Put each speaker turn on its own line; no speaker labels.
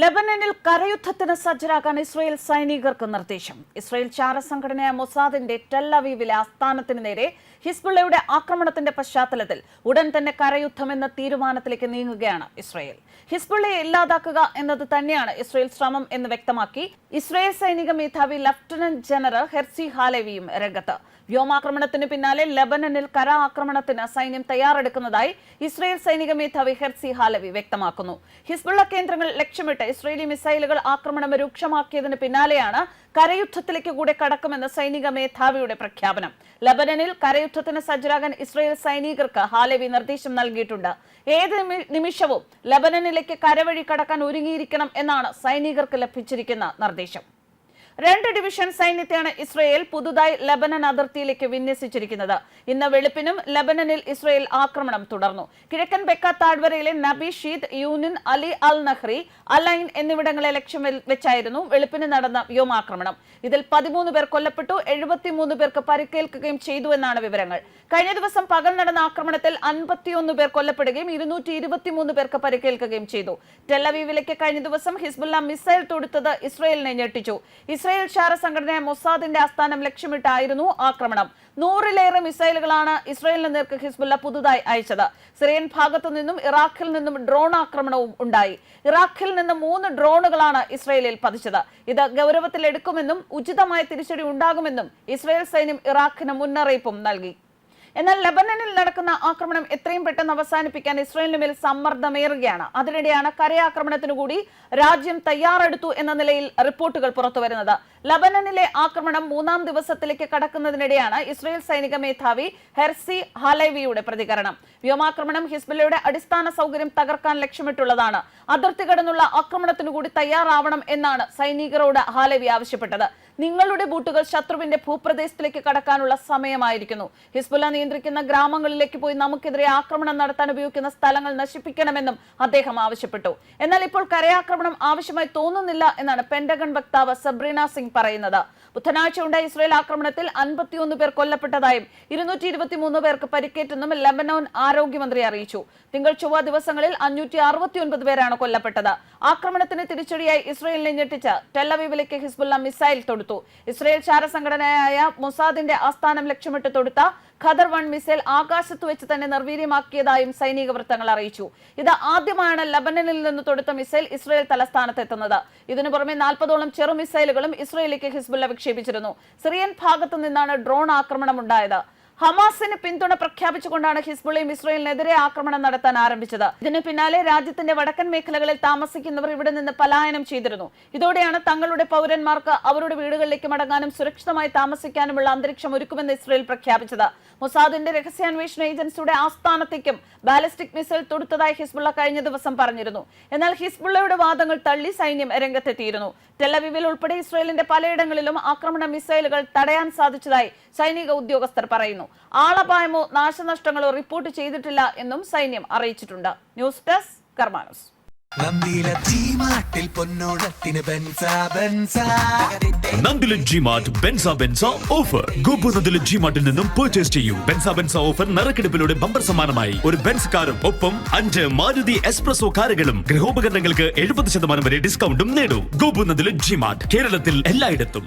ലെബനനിൽ കരയുദ്ധത്തിന് സജ്ജരാകാൻ Israel സൈനികർക്ക് നിർദ്ദേശം. Israel ചാരസംഘടനയായ മൊസാദിന്റെ tell അവീവിലെ ആസ്ഥാനത്തിന് നേരെ ഹിസ്ബുള്ളയുടെ ആക്രമണത്തിന്റെ പശ്ചാത്തലത്തിൽ ഉടൻ തന്നെ കരയുദ്ധം എന്ന തീരുമാനത്തിലേക്ക് നീങ്ങുകയാണ് ഇസ്രായേൽ. ഹിസ്ബുള്ളയെ ഇല്ലാതാക്കുക എന്നത് തന്നെയാണ് ഇസ്രായേൽ ശ്രമം എന്ന് വ്യക്തമാക്കി ഇസ്രായേൽ സൈനിക മേധാവി ലഫ്റ്റനന്റ് ജനറൽ ഹെർസി ഹാലെവിയും രംഗത്ത്. വ്യോമാക്രമണത്തിന് പിന്നാലെ ലെബനനിൽ കര ആക്രമണത്തിന് സൈന്യം തയ്യാറെടുക്കുന്നതായി ഇസ്രായേൽ സൈനിക മേധാവി ഹെർസി ഹാലെവി വ്യക്തമാക്കുന്നു. ഹിസ്ബുള്ള കേന്ദ്രങ്ങൾ ലക്ഷ്യമിട്ട് ഇസ്രായേലി മിസൈലുകൾ ആക്രമണം രൂക്ഷമാക്കിയതിന് പിന്നാലെയാണ് കരയുദ്ധത്തിലേക്ക് കൂടെ കടക്കുമെന്ന് സൈനിക മേധാവിയുടെ പ്രഖ്യാപനം. ലെബനനിൽ കരയുദ്ധത്തിന് സജ്ജരാകാൻ ഇസ്രായേൽ സൈനികർക്ക് ഹാലെവി നിർദ്ദേശം നൽകിയിട്ടുണ്ട്. ഏത് നിമിഷവും ലെബനനിലേക്ക് കരവഴി കടക്കാൻ ഒരുങ്ങിയിരിക്കണം എന്നാണ് സൈനികർക്ക് ലഭിച്ചിരിക്കുന്ന നിർദ്ദേശം. 2 ഡിവിഷൻ സൈന്യത്തെയാണ് ഇസ്രായേൽ പുതുതായി ലെബനൻ അതിർത്തിയിലേക്ക് വിന്യസിച്ചിരിക്കുന്നത്. ഇന്ന് വെളുപ്പിനും ലെബനനിൽ ഇസ്രായേൽ ആക്രമണം തുടർന്നു. കിഴക്കൻ ബെക്ക താഴ്വരയിലെ നബി ഷീദ്, യൂനിൻ, അലി അൽ നഹ്രി, അലൈൻ എന്നിവിടങ്ങളെ ലക്ഷ്യം വെച്ചായിരുന്നു വെളുപ്പിന് നടന്ന വ്യോമാക്രമണം. ഇതിൽ 13 പേർ കൊല്ലപ്പെട്ടു, 73 പേർക്ക് പരിക്കേൽക്കുകയും ചെയ്തുവെന്നാണ് വിവരങ്ങൾ. കഴിഞ്ഞ ദിവസം പകൽ നടന്ന ആക്രമണത്തിൽ 51 പേർ കൊല്ലപ്പെടുകയും 223 പേർക്ക് പരിക്കേൽക്കുകയും ചെയ്തു. ടെൽ അവീവിലേക്ക് കഴിഞ്ഞ ദിവസം ഹിസ്ബുള്ള മിസൈൽ തൊടുത്തത് ഇസ്രായേലിനെ ഞെട്ടിച്ചു. ഇസ്രായേൽ ചാരസംഘടനയായ മൊസാദിന്റെ ആസ്ഥാനം ലക്ഷ്യമിട്ടായിരുന്നു ആക്രമണം. 100-ലേറെ മിസൈലുകളാണ് ഇസ്രായേലിന് നേർക്ക് ഹിസ്ബുള്ള പുതുതായി അയച്ചത്. സിറിയൻ ഭാഗത്തു നിന്നും ഇറാഖിൽ നിന്നും ഡ്രോൺ ആക്രമണവും ഉണ്ടായി. ഇറാഖിൽ നിന്ന് 3 ഡ്രോണുകളാണ് ഇസ്രായേലിൽ പതിച്ചത്. ഇത് ഗൗരവത്തിലെടുക്കുമെന്നും ഉചിതമായ തിരിച്ചടി ഉണ്ടാകുമെന്നും ഇസ്രായേൽ സൈന്യം ഇറാഖിന് മുന്നറിയിപ്പും നൽകി. എന്നാൽ ലെബനനിൽ നടക്കുന്ന ആക്രമണം എത്രയും പെട്ടെന്ന് അവസാനിപ്പിക്കാൻ ഇസ്രായേലിന് മേൽ സമ്മർദ്ദമേറുകയാണ്. അതിനിടെയാണ് കരയാക്രമണത്തിനു കൂടി രാജ്യം തയ്യാറെടുത്തു എന്ന നിലയിൽ റിപ്പോർട്ടുകൾ പുറത്തുവരുന്നത്. ലെബനനിലെ ആക്രമണം 3-ാം ദിവസത്തിലേക്ക് കടക്കുന്നതിനിടെയാണ് ഇസ്രായേൽ സൈനിക മേധാവി ഹെർസി ഹാലെവിയുടെ പ്രതികരണം. വ്യോമാക്രമണം ഹിസ്ബുള്ളയുടെ അടിസ്ഥാന സൗകര്യം തകർക്കാൻ ലക്ഷ്യമിട്ടുള്ളതാണ്. അതിർത്തി കടന്നുള്ള ആക്രമണത്തിനു കൂടി തയ്യാറാവണം എന്നാണ് സൈനികരോട് ഹാലെവി ആവശ്യപ്പെട്ടത്. നിങ്ങളുടെ ബൂട്ടുകൾ ശത്രുവിന്റെ ഭൂപ്രദേശത്തിലേക്ക് കടക്കാനുള്ള സമയമായിരിക്കുന്നു. ഹിസ്ബുള്ള നിയന്ത്രിക്കുന്ന ഗ്രാമങ്ങളിലേക്ക് പോയി നമുക്കെതിരെ ആക്രമണം നടത്താൻ ഉപയോഗിക്കുന്ന സ്ഥലങ്ങൾ നശിപ്പിക്കണമെന്നും അദ്ദേഹം ആവശ്യപ്പെട്ടു. എന്നാൽ ഇപ്പോൾ കരയാക്രമണം ആവശ്യമായി തോന്നുന്നില്ല എന്നാണ് പെന്റഗൺ വക്താവ് സബ്രീന സിംഗ് പറയുന്നത്. ബുധനാഴ്ച ഉണ്ടായ ഇസ്രായേൽ ആക്രമണത്തിൽ 51 പേർ കൊല്ലപ്പെട്ടതായും 223 പേർക്ക് പരിക്കേറ്റെന്നും ലെബനോൻ ആരോഗ്യമന്ത്രി അറിയിച്ചു. തിങ്കൾ ചൊവ്വ ദിവസങ്ങളിൽ 569 പേരാണ് കൊല്ലപ്പെട്ടത്. ആക്രമണത്തിന് തിരിച്ചടിയായി ഇസ്രായേലിനെ ഞെട്ടിച്ച് ടെൽ അവീവിലേക്ക് ഹിസ്ബുള്ള മിസൈൽ തൊടുത്തു. ഇസ്രായേൽ ചാരസംഘടനയായ മൊസാദിന്റെ ആസ്ഥാനം ലക്ഷ്യമിട്ട് തൊടുത്ത ഖദർ 1 മിസൈൽ ആകാശത്ത് വെച്ച് തന്നെ നിർവീര്യമാക്കിയതായും സൈനിക വൃത്തങ്ങൾ അറിയിച്ചു. ഇത് ആദ്യമാണ് ലെബനനിൽ നിന്ന് തൊടുത്ത മിസൈൽ ഇസ്രായേൽ തലസ്ഥാനത്ത് എത്തുന്നത്. ഇതിനു പുറമെ 40ഓളം ചെറു മിസൈലുകളും ഇസ്രായേലിലേക്ക് ഹിസ്ബുള്ള വിക്ഷേപിച്ചിരുന്നു. സിറിയൻ ഭാഗത്തു നിന്നാണ് ഡ്രോൺ ആക്രമണം ഉണ്ടായത്. ഹമാസിന് പിന്തുണ പ്രഖ്യാപിച്ചുകൊണ്ടാണ് ഹിസ്ബുള്ളയും ഇസ്രായേലിനെതിരെ ആക്രമണം നടത്താൻ ആരംഭിച്ചത്. ഇതിന് പിന്നാലെ രാജ്യത്തിന്റെ വടക്കൻ മേഖലകളിൽ താമസിക്കുന്നവർ ഇവിടെ നിന്ന് പലായനം ചെയ്തിരുന്നു. ഇതോടെയാണ് തങ്ങളുടെ പൗരന്മാർക്ക് അവരുടെ വീടുകളിലേക്ക് മടങ്ങാനും സുരക്ഷിതമായി താമസിക്കാനുമുള്ള അന്തരീക്ഷം ഒരുക്കുമെന്ന് ഇസ്രായേൽ പ്രഖ്യാപിച്ചത്. മൊസാദിന്റെ രഹസ്യാന്വേഷണ ഏജൻസിയുടെ ആസ്ഥാനത്തേക്കും ബാലിസ്റ്റിക് മിസൈൽ തൊടുത്തതായി ഹിസ്ബുള്ള കഴിഞ്ഞ ദിവസം പറഞ്ഞിരുന്നു. എന്നാൽ ഹിസ്ബുള്ളയുടെ വാദങ്ങൾ തള്ളി സൈന്യം രംഗത്തെത്തിയിരുന്നു. ടെൽ അവീവിൽ ഉൾപ്പെടെ ഇസ്രായേലിന്റെ പലയിടങ്ങളിലും ആക്രമണ മിസൈലുകൾ തടയാൻ സാധിച്ചതായി സൈനിക ഉദ്യോഗസ്ഥർ പറയുന്നു. ആളപായമോ നാശനഷ്ടങ്ങളോ റിപ്പോർട്ട് ചെയ്തിട്ടില്ല എന്നും സൈന്യം അറിയിച്ചിട്ടുണ്ട്. ന്യൂസ് ഡെസ്ക് കർമാനൂസ്.
നന്ദില ജിമാർട്ട് ബെൻസ ഓഫർ. ഗോപുനന്ദില ജിമാർട്ടിൽ നിന്നും പർച്ചേസ് ചെയ്യൂ. ബെൻസ ഓഫർ നറുക്കെടുപ്പിലൂടെ ബമ്പർ സമ്മാനമായി ഒരു ബെൻസ് കാറും ഒപ്പം 5 മാരുതി എക്സ്പ്രസോ കാറുകളും ഗൃഹോപകരണങ്ങൾക്ക് 70% വരെ ഡിസ്കൗണ്ടും നേടൂ. ഗോപുനന്ദില ജിമാർട്ട് കേരളത്തിൽ എല്ലായിടത്തും.